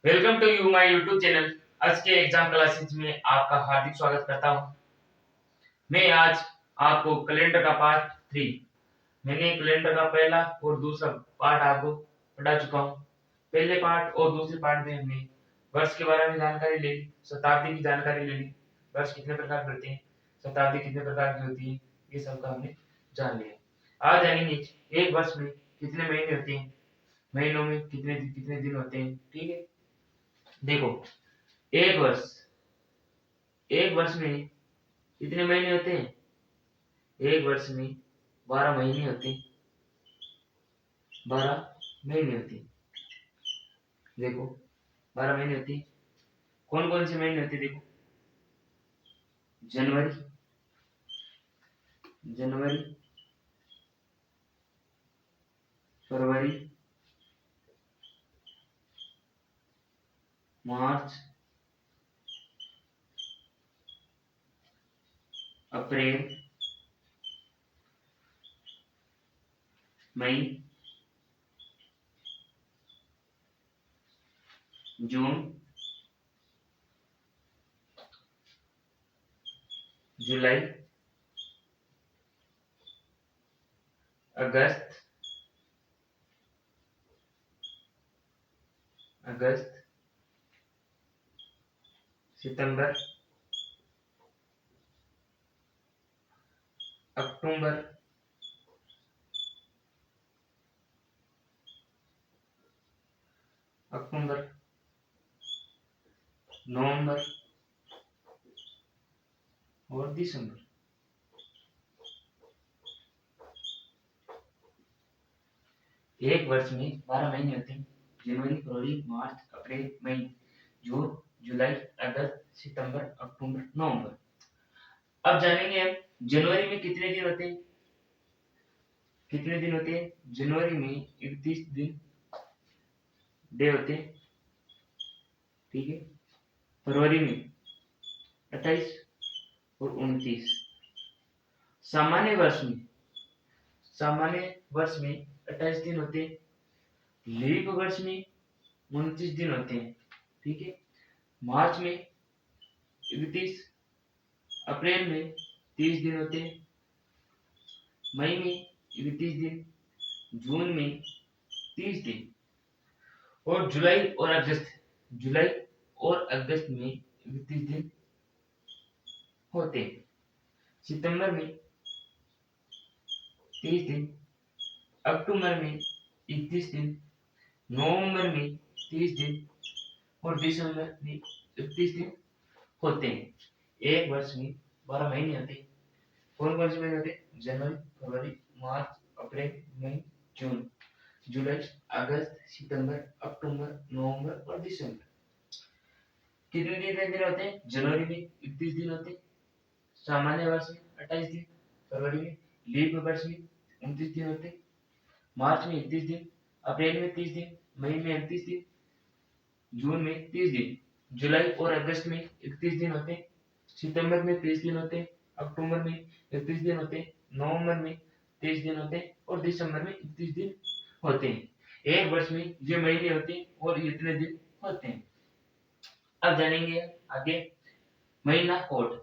Welcome to you my YouTube channel. आज के exam classes में आपका हार्दिक स्वागत करता हूं। मैं आज आपको कैलेंडर का पार्ट 3, मैंने कैलेंडर का पहला और दूसरा पार्ट आपको पढ़ा चुका हूं। पहले पार्ट और दूसरे पार्ट में हमने वर्ष के बारे में जानकारी ले ली, शताब्दी की जानकारी ले ली, वर्ष कितने प्रकार के होते हैं, शताब्दी कितने प्रकार की होती है, ये सब का हमने जान लिया। आज जानेंगे एक वर्ष में कितने महीने होते हैं, महीनों में कितने दिन होते हैं। ठीक है, देखो, एक वर्ष एक वर्ष में कितने महीने होते हैं? एक वर्ष में 12 महीने होते हैं। 12 महीने होते हैं। देखो, 12 महीने होते हैं। कौन कौन से महीने होते हैं? देखो, जनवरी, जनवरी, फरवरी, मार्च, अप्रैल, मई, जून, जुलाई, अगस्त, अगस्त, सितंबर, अक्टूबर, अक्टूबर, नवंबर और दिसंबर। एक वर्ष में 12 महीने होते हैं। जनवरी, फरवरी, मार्च, अप्रैल, मई, जून, जुलाई, अगस्त, सितंबर, अक्टूबर, नवंबर। अब जानेंगे हम जनवरी में कितने दिन होते हैं। कितने दिन होते हैं जनवरी में? 31 दिन डे होते हैं। ठीक है, फरवरी में 28 और 29। सामान्य वर्ष में सामान्य वर्ष में 28 दिन होते हैं। लीप वर्ष में 29 दिन होते हैं। ठीक है, मार्च में 31, अप्रैल में 30 दिन होते हैं, मई में 31 दिन, जून में 30 दिन और जुलाई और अगस्त में 31 दिन होते हैं। सितंबर में 30 दिन, अक्टूबर में 31 दिन, नवंबर में 30 दिन और दिसंबर में 31 दिन होते हैं। एक वर्ष में 12 महीने होते हैं। कौन कौन से महीने होते हैं? जनवरी, फरवरी, मार्च, अप्रैल, मई, जून, जुलाई, अगस्त, सितंबर, अक्टूबर, नवंबर और दिसंबर। कितने दिन होते हैं? जनवरी में 31 दिन होते हैं, सामान्य वर्ष में 28 दिन, फरवरी में, लीप वर्ष में 29 दिन होते हैं, मार्च में 31 दिन, अप्रैल में 30 दिन, मई में 31 दिन, जून में 30 दिन, जुलाई और अगस्त में 31 दिन होते हैं, सितंबर में 30 दिन होते हैं, अक्टूबर में 31 दिन होते हैं, नवंबर में 30 दिन होते हैं और दिसंबर में 31 दिन होते हैं। एक वर्ष में ये महीने होते हैं और इतने दिन होते हैं। अब जानेंगे आगे महीना कोड।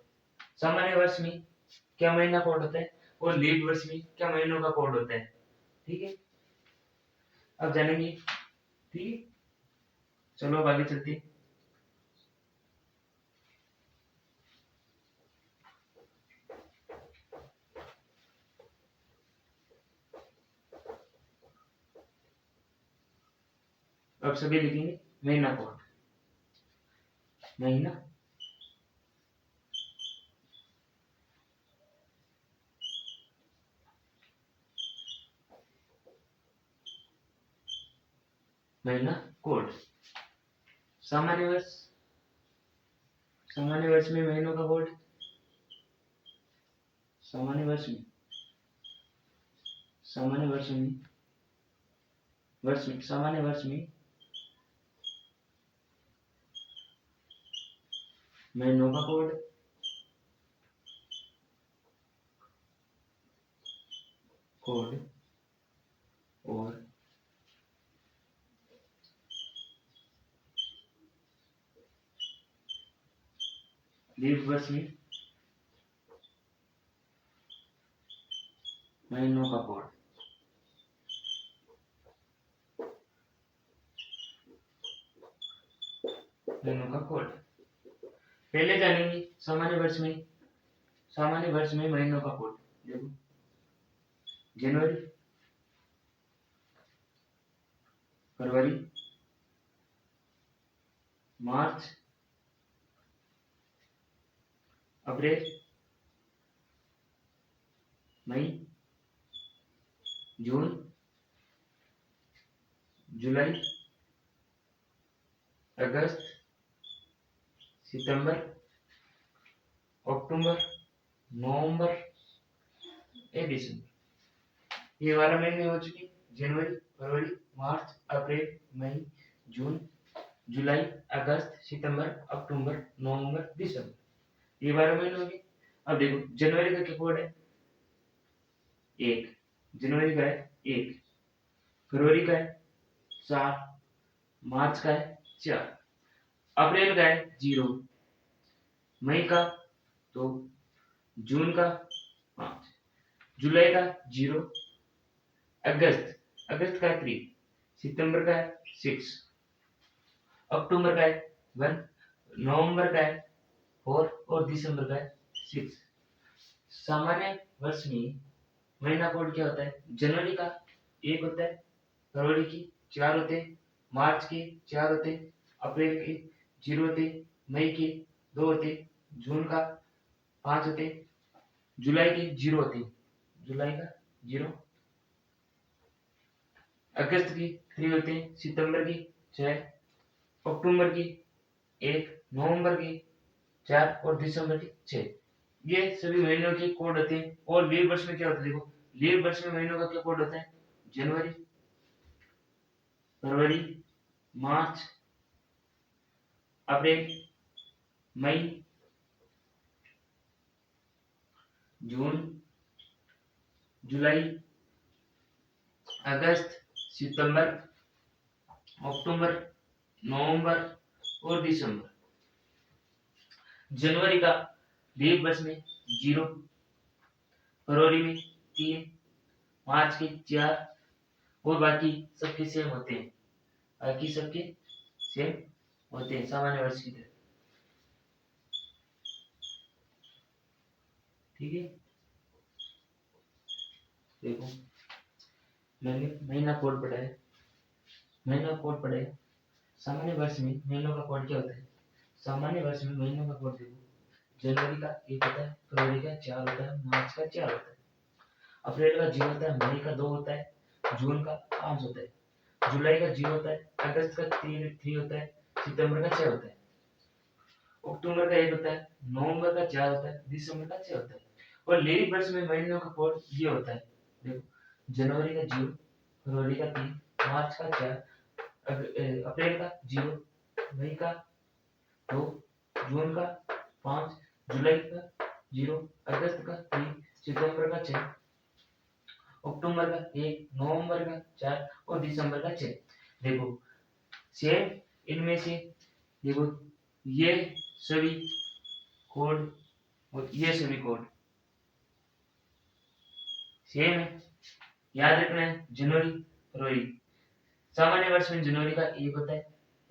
सामान्य वर्ष में क्या महीना कोड होता है और लीप वर्ष में क्या महीनों का कोड होता है। ठीक है, अब जानेंगे। ठीक है, चलो अब आगे चलते हैं। अब सभी लिखेंगे महीना कोड। महीना महीना कोड। सामान्य वर्ष, सामान्य वर्ष में महीनों का कोड। सामान्य वर्ष में सामान्य वर्ष में सामान्य वर्ष में महीनों का कोड। कोड और लीप वर्ष में महीनों का कोड, महीनों का कोड पहले जानेंगे। सामान्य वर्ष में, सामान्य वर्ष में महीनों का कोड देखो, जनवरी, फरवरी, मार्च, अप्रैल, मई, जून, जुलाई, अगस्त, सितंबर, अक्टूबर, नवंबर, दिसंबर। ये 12 महीने हो चुके, जनवरी, फरवरी, मार्च, अप्रैल, मई, जून, जुलाई, अगस्त, सितंबर, अक्टूबर, नवंबर, दिसंबर। ये 12 महीने हो गए। अब देखो जनवरी का क्या कोड है? 1। जनवरी का है 1, फरवरी का है 4, मार्च का है 4, अप्रैल का है 0, मई का 2, जून का 5, जुलाई का 0, अगस्त का है 3, सितंबर का है 6, अक्टूबर का है 1, नवंबर का है 4 और दिसंबर का है 6। सामान्य वर्ष में महीना कोड क्या होता है? जनवरी का 1 होता है, फरवरी की 4 होते हैं, मार्च के 4 होते हैं, अप्रैल के 0 होते हैं, मई के 2 होते हैं, जून का 5 होते हैं, जुलाई के 0 होते हैं, जुलाई का 0, अगस्त की 3 होते हैं, सितंबर की 6, अक्टूबर की 1, नवंबर की 4 और दिसंबर की 6। ये सभी महीनों के कोड होते हैं। और लीप वर्ष में क्या होता है? देखो लीप वर्ष में महीनों का क्या कोड होता है? जनवरी, फरवरी, मार्च, अप्रैल, मई, जून, जुलाई, अगस्त, सितंबर, अक्टूबर, नवंबर और दिसंबर। जनवरी का लीप वर्ष में 0, फरवरी में 3, मार्च के 4 और बाकी सबके सेम होते हैं, बाकी सबके सेम होते हैं सामान्य वर्ष की तरह। ठीक है, देखो मैंने महीना कोड पढ़ा है, महीना कोड पढ़ा है। सामान्य वर्ष में महीनों का कोड क्या होता है? सामान्य वर्ष में महीनों का कोड देखो, जनवरी का 1 होता है, फरवरी का 4 होता है, मार्च का 4 होता है, अप्रैल का 0 होता है, मई का 2 होता है, जून का 5 होता है, जुलाई का 0 होता है, अगस्त का 3 होता है, सितंबर का 6 होता है, अक्टूबर का 1 होता है, नवंबर का 4 होता है, दिसंबर का 6 होता है। और लीप वर्ष में महीनों का कोड ये होता है, देखो जनवरी का 0, फरवरी का 3, मार्च का 4, अप्रैल का 0, मई का 2, जून का 5, जुलाई का 0, अगस्त का 3, सितंबर का 6, अक्टूबर का 1, नवंबर का 4 और दिसंबर का 6। देखो सेम इनमें से, देखो ये सभी कोड और ये सभी कोड सेम है, याद रखना है। जनवरी, फरवरी, सामान्य वर्ष में जनवरी का 1 होता है,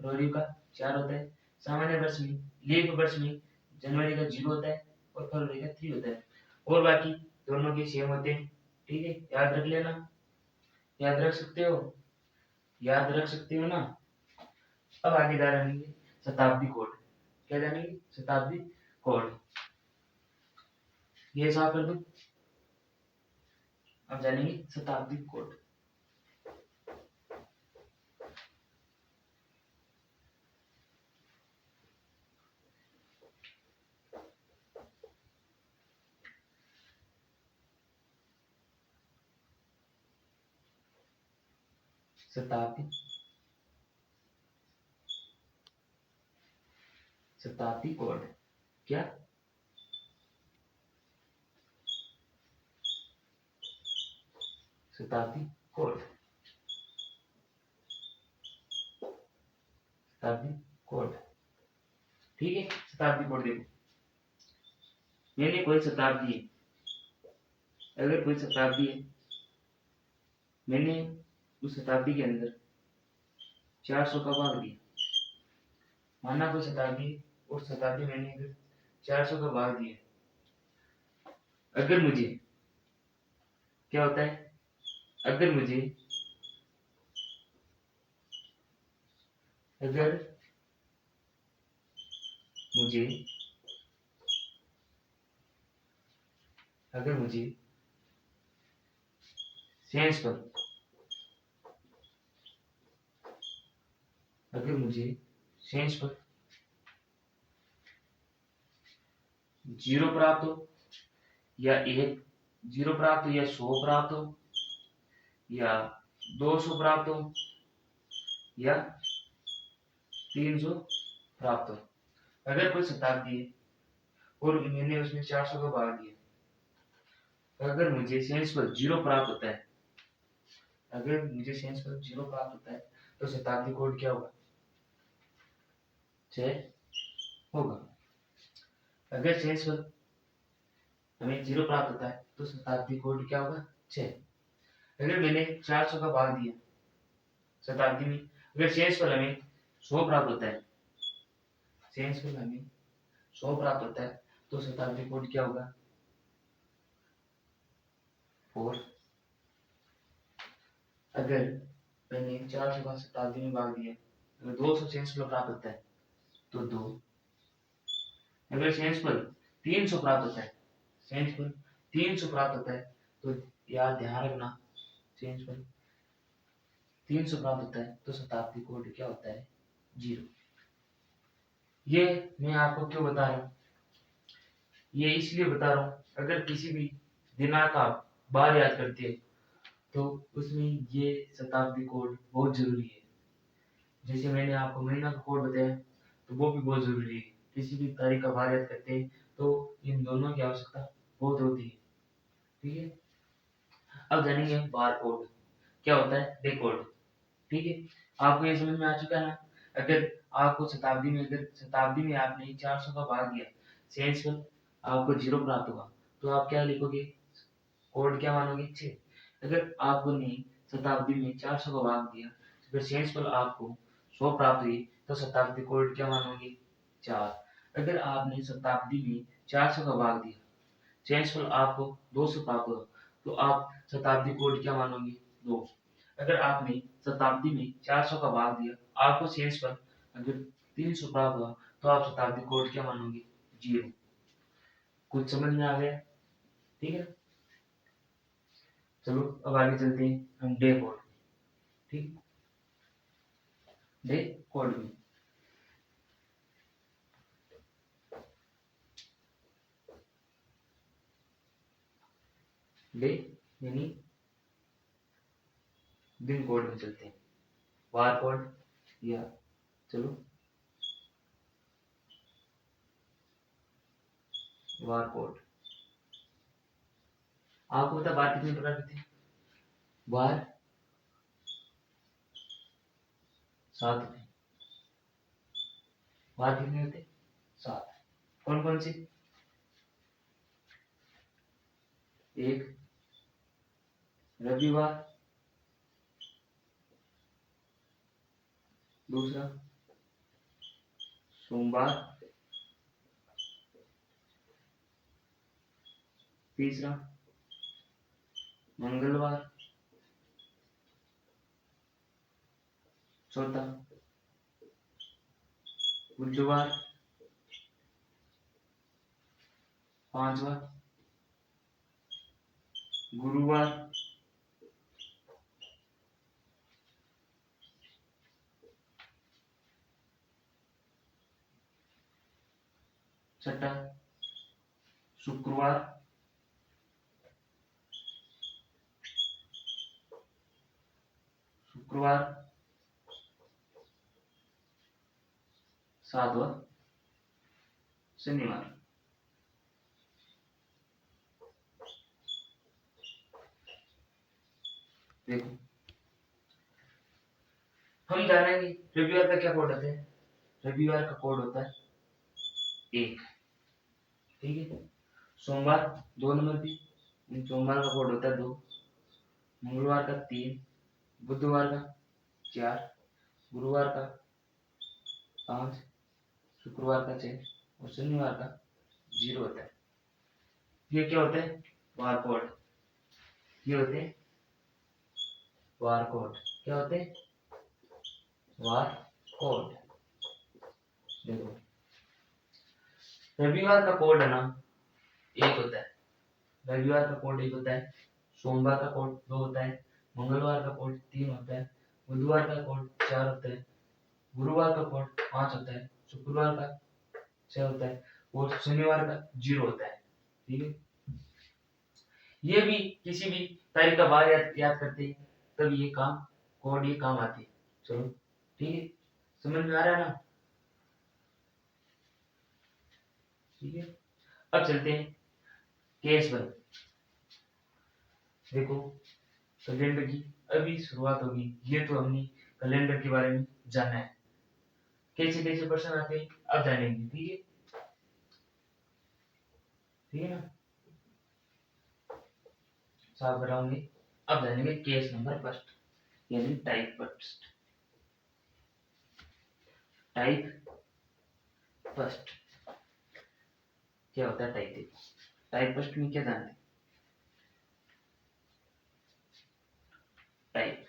फरवरी का 4 होता है। सामान्य वर्ष में, लीप वर्ष में जनवरी का 0 होता है और फरवरी का 3 होता है, और बाकी दोनों के सेम होते हैं। ठीक है, याद रख लेना, याद रख सकते हो, याद रख सकते हो ना। अब आगे जानेंगे शताब्दी कोड। क्या जानेंगे? शताब्दी कोड। ये साफ कर दो। अब जानेंगे शताब्दी कोड। शताब्दी, शताब्दी कोड क्या? शताब्दी कोड, शताब्दी कोड। ठीक है, शताब्दी कोड देखो, मैंने कोई शताब्दी है, अगर कोई शताब्दी है, मैंने उस शताब्दी के अंदर 400 का भाग दिया। माना कोई शताब्दी है, उस शताब्दी मैंने अगर 400 का भाग दिया, अगर मुझे क्या होता है, अगर मुझे अगर मुझे अगर मुझे सेंस पर अगर मुझे सेंस पर 0 प्राप्त हो, या 0 प्राप्त हो, या 100 प्राप्त हो, या 200 प्राप्त हो, या 300 प्राप्त हो, अगर कोई शताब्दी है और मैंने उसमें 400 का भाग दिया, अगर मुझे सेंस पर 0 प्राप्त होता है, अगर मुझे सेंस पर 0 प्राप्त होता है, तो शताब्दी कोड क्या होगा? 6 होगा। अगर सेंस पर हमें 0 प्राप्त होता है, तो शताब्दी कोड क्या होगा? 6। अगर मैंने 400 का भाग दिया शताब्दी में, अगर सेंस पर हमें 100 प्राप्त होता है, सेंस पर हमें 100 प्राप्त होता है, तो शताब्दी कोड क्या होगा? 4। अगर मैंने 400 का शताब्दी में भाग दिया, अगर 200 सेंस पर प्राप्त होता है, तो 2। अगर सेंस पर 300 प्राप्त होता है, सेंस पर 300 प्राप्त होता है, तो यार ध्यान रखना, सेंस पर 300 प्राप्त होता है, तो शताब्दी कोड क्या होता है? 0। ये मैं आपको क्यों बता रहा हूँ? ये इसलिए बता रहा हूँ, अगर किसी भी दिनांक आप बार याद करते हैं, तो उसमें ये शताब्दी कोड बहुत जरूरी है। जैसे मैंने आपको महीना का कोड बताया, तो वो भी बहुत जरूरी है। किसी भी तारीख का बार याद करते हैं, तो इन दोनों की आवश्यकता बहुत होती है। ठीक है, अब जानेंगे हम बार कोड क्या होता है, डे कोड। ठीक है, आपको ये समझ में आ चुका है ना? अगर आपको शताब्दी में आपने 400 का भाग दिया, सेंस पर आपको 0 प्राप्त हुआ, तो आप क्या लिखोगे? कोड क्या मानोगे? 6। अगर आपने शताब्दी में 400 का भाग दिया, अगर शेष पर आपको 100 प्राप्त हुई, तो शताब्दी कोड क्या मानोगे? 4। अगर आपने शताब्दी में 400 का भाग दिया, शेष पर आपको 200 प्राप्त हुआ, तो आप शताब्दी कोड क्या मानोगे? 2। अगर आपने शताब्दी में 400 का भाग दिया, आपको शेष पर अगर 300 प्राप्त हुआ, तो आप शताब्दी कोड क्या मानोगे? 0। कुछ समझ में आ गया? ठीक है, चलो अब आगे चलते हैं हम डे कोड। ठीक, डे कोड में डे यानी दिन कोड में चलते हैं, वार कोड, या चलो वार कोड। आपको पता वार कितने प्रकार के थे? वार 7 थे। वार कितने होते? 7। कौन कौन से? एक रविवार, दूसरा सोमवार, तीसरा मंगलवार, चौथा बुधवार, पांचवा गुरुवार, छठा शुक्रवार, शुक्रवार, सातवां शनिवार। देखो, हम जानेंगे रविवार का क्या कोड होता है। रविवार का कोड होता है 1। ठीक है, सोमवार 2 नंबर भी, सोमवार का कोड होता है 2, मंगलवार का 3, बुधवार का 4, गुरुवार का 5, शुक्रवार का 6 और शनिवार का 0 होता है। ये क्या होता है? Bar code. ये होते हैं बार कोड। क्या होते हैं? Bar code. देखो, रविवार का कोड है ना, एक होता है। रविवार का कोड एक होता है, सोमवार का कोड 2 होता है, मंगलवार का कोड 3 होता है, बुधवार का कोड 4 होता है, गुरुवार का कोड 5 होता है, शुक्रवार का 6 होता है और शनिवार का 0 होता है। ठीक है, ये भी किसी भी तारीख का बार याद करते हैं तब ये काम कोड ये काम आती है। चलो ठीक है, समझ में आ रहा है ना? ठीक है, अब चलते हैं केस 1। देखो, कैलेंडर की अभी शुरुआत होगी। ये तो हमने कैलेंडर के बारे में जाना है, कैसे कैसे प्रश्न आते हैं अब जानेंगे। ठीक है, ठीक है ना, साफ कराऊंगे। अब जानेंगे केस नंबर फर्स्ट, यानी टाइप फर्स्ट। टाइप फर्स्ट क्या होता है? टाइप टाइप फर्स्ट में क्या जानते हैं? Type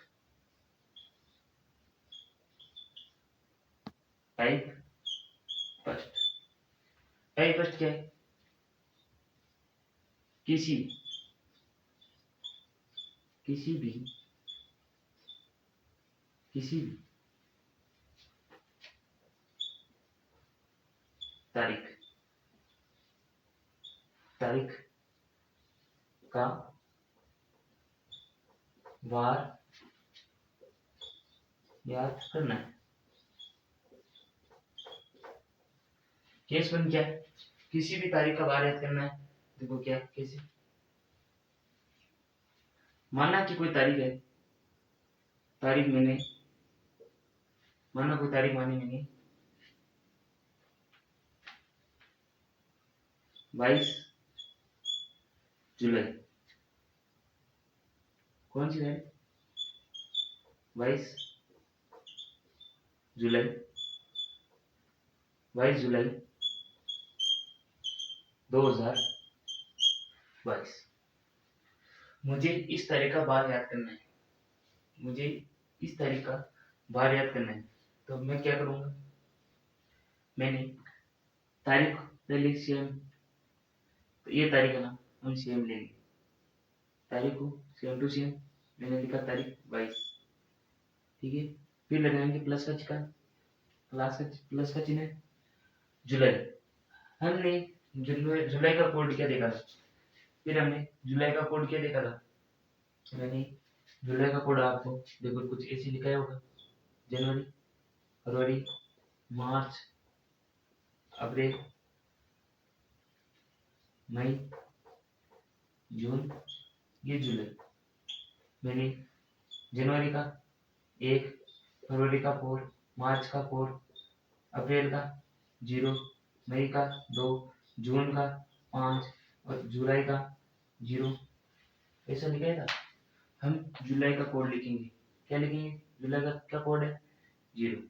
type first, type first क्या है? किसी किसी भी किसी भी तारीख तारीख का वार याद करना है। केस 1 क्या है? किसी भी तारीख का वार याद करना है। देखो क्या कैसे, माना कि कोई तारीख है, तारीख मैंने माना कोई तारीख मानी मैंने 22 जुलाई। कौन सी है? 22 जुलाई, 22 जुलाई 2022। मुझे इस तारीख का बार याद करना है, मुझे इस तारीख का बार याद करना है। तो मैं क्या करूंगा, मैंने तारीख पहले सेम, तो ये तारीख है ना, हम सेम लेंगे। तारीख को सेम टू सेम मैंने लिखा तारीख 22। ठीक है, फिर लगाएंगे प्लस का चिन्ह, प्लस का चिन्ह जुलाई। हमने जुलाई का कोड क्या देखा था? फिर हमने जुलाई का कोड क्या देखा था? मैंने जुलाई का कोड आपको देखो कुछ ऐसे लिखा होगा, जनवरी, फरवरी, मार्च, अप्रैल, मई, जून, ये जुलाई। मैंने जनवरी का 1, फरवरी का 4, मार्च का 4, अप्रैल का 0, मई का 2, जून का 5 और जुलाई का 0 ऐसा लिखा था। हम जुलाई का कोड लिखेंगे। क्या लिखेंगे? जुलाई का क्या कोड है? 0।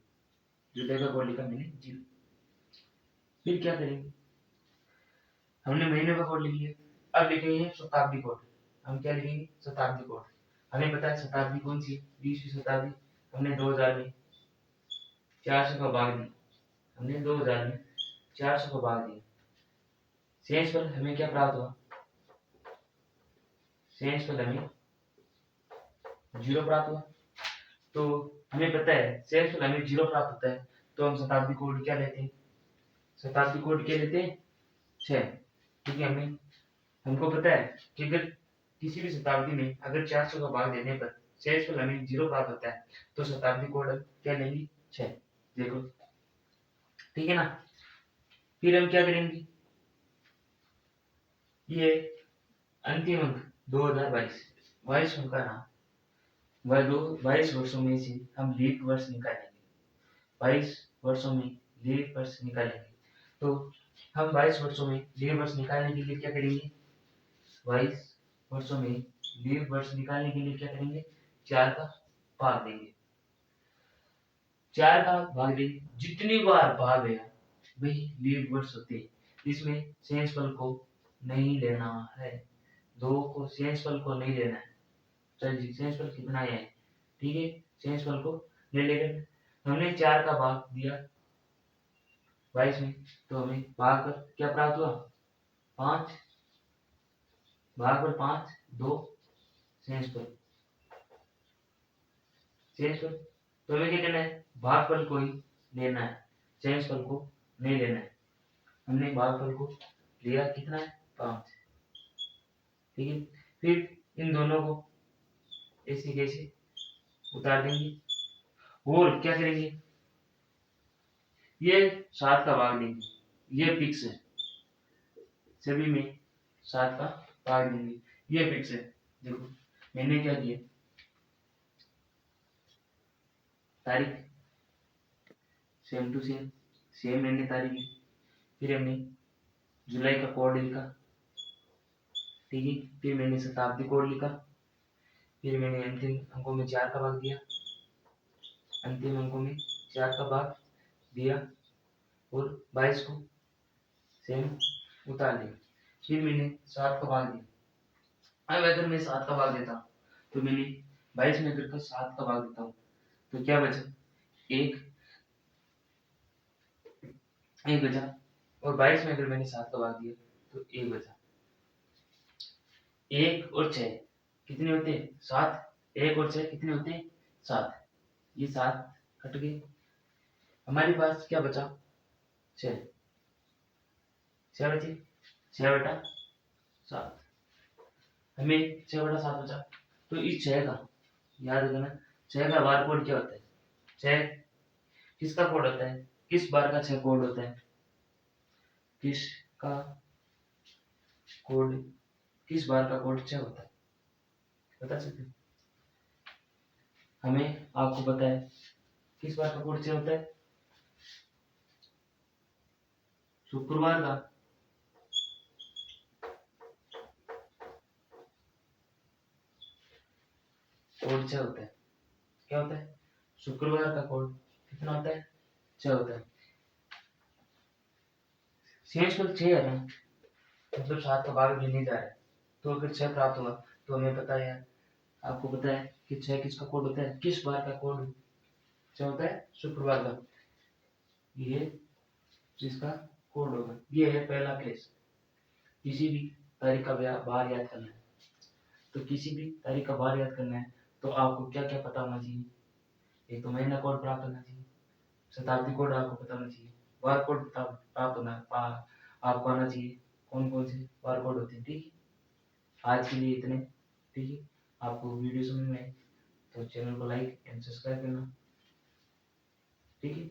जुलाई का कोड लिखा मैंने 0। फिर क्या करेंगे, हमने महीने का कोड लिख लिया, अब लिखेंगे शताब्दी कोड। हम क्या लिखेंगे? शताब्दी कोड। हमें पता है शताब्दी कौन सी है, 20वीं शताब्दी। हमने 2000 में 400 का भाग दिया, हमने 2000 में 400 का भाग दिया। शेषफल हमें क्या प्राप्त हुआ? शेषफल हमें 0 प्राप्त हुआ। तो हमें पता है शेषफल हमें 0 प्राप्त होता है, तो हम शताब्दी कोड क्या लेते हैं? शताब्दी कोड क्या लेते हैं? 6। ठीक है, हमको पता है कि अगर किसी भी शताब्दी में अगर 400 का भाग देने पर शेषफल हमें 0 प्राप्त होता है, तो शताब्दी कोड हम क्या लेंगे? 6। देखो ठीक है ना, फिर हम क्या करेंगे, ये अंतिम अंक 2022 22 अंक का ना, वह 22 वर्षों में से हम लीप वर्ष निकालेंगे। 22 वर्षों में लीप वर्ष निकालेंगे, तो हम 22 वर्षों में लीप वर्ष निकालने के लिए क्या करेंगे? 22 वर्षों में लीप वर्ष निकालने के लिए क्या करेंगे? 4 का भाग देंगे। 4 का भाग देंगे, जितनी बार भाग गया वही लीप वर्ष होते हैं। इसमें शेषफल को नहीं लेना है, 2 को शेषफल को नहीं लेना है। चलिए शेषफल कितना है, ठीक है, शेषफल को ले लेकर हमने 4 का भाग दिया 22 में, तो हमें भाग पर क्या प्राप्त हुआ? 5, भाग पर 5, 2 शेषफल। शेषफल तो हमें क्या करना है? भागफल को ही लेना है, शेषफल को नहीं लेना है। हमने भागफल को लिया, कितना है? 5, ठीक है। फिर इन दोनों को ऐसे कैसे उतार देंगे और क्या करेंगे? ये 7 का भाग देंगे, ये फिक्स है, सभी में 7 का भाग देंगे, ये फिक्स है। देखो मैंने क्या किया, तारीख सेम टू सेम, सेम मैंने तारीख ली, फिर हमने जुलाई का कोड लिखा, ठीक है, फिर मैंने शताब्दी कोड लिखा, फिर मैंने अंतिम अंकों में 4 का भाग दिया, अंतिम अंकों में 4 का भाग दिया और 22 को सेम उतार दिया, फिर मैंने 7 का भाग दिया। अब अगर मैं 7 का भाग देता हूँ तो मैंने 22 में अगर 7 का भाग देता हूँ तो क्या बचा? एक बचा, और 22 में अगर मैंने 7 का भाग दिया तो एक बचा। 1 और 6 कितने होते हैं? 7। 1 और 6 कितने होते हैं? 7। ये 7 कट गए, हमारे पास क्या बचा? 6। 6 बचे, 6 बटा 7, हमें 6 बटा 7 बचा। तो इस 6 का याद रखना, 6 का बार कोड क्या होता है? 6 किसका कोड होता है? किस बार का 6 कोड होता है? किसका कोड, किस बार का कोड 6 होता है, बता सकते हो? हमें आपको पता है किस बार का कोड 6 होता है? शुक्रवार का कोड 6 होता है। क्या होता है? शुक्रवार का कोड कितना होता है? 6 होता है। शेषफल 6 है ना, मतलब 7 का भाग भी नहीं जा रहा है, तो अगर 6 प्राप्त हुआ तो हमें पता है, आपको पता है कि 6 किसका कोड होता है? किस बार का कोड 6 होता है? शुक्रवार का। ये जिसका कोड होगा, ये है पहला केस। किसी भी तारीख का बार याद करना है, तो किसी भी तारीख का बार याद करना है तो आपको क्या क्या पता होना चाहिए? एक तो महीना कोड प्राप्त होना चाहिए, शताब्दी कोड आपको पता होना चाहिए, बार कोड प्राप्त होना आपको आना चाहिए, कौन कौन से बार कोड होते हैं, ठीक है। आज के लिए इतने, ठीक है। आपको वीडियो समझ में आए तो चैनल को लाइक एंड सब्सक्राइब करना, ठीक है।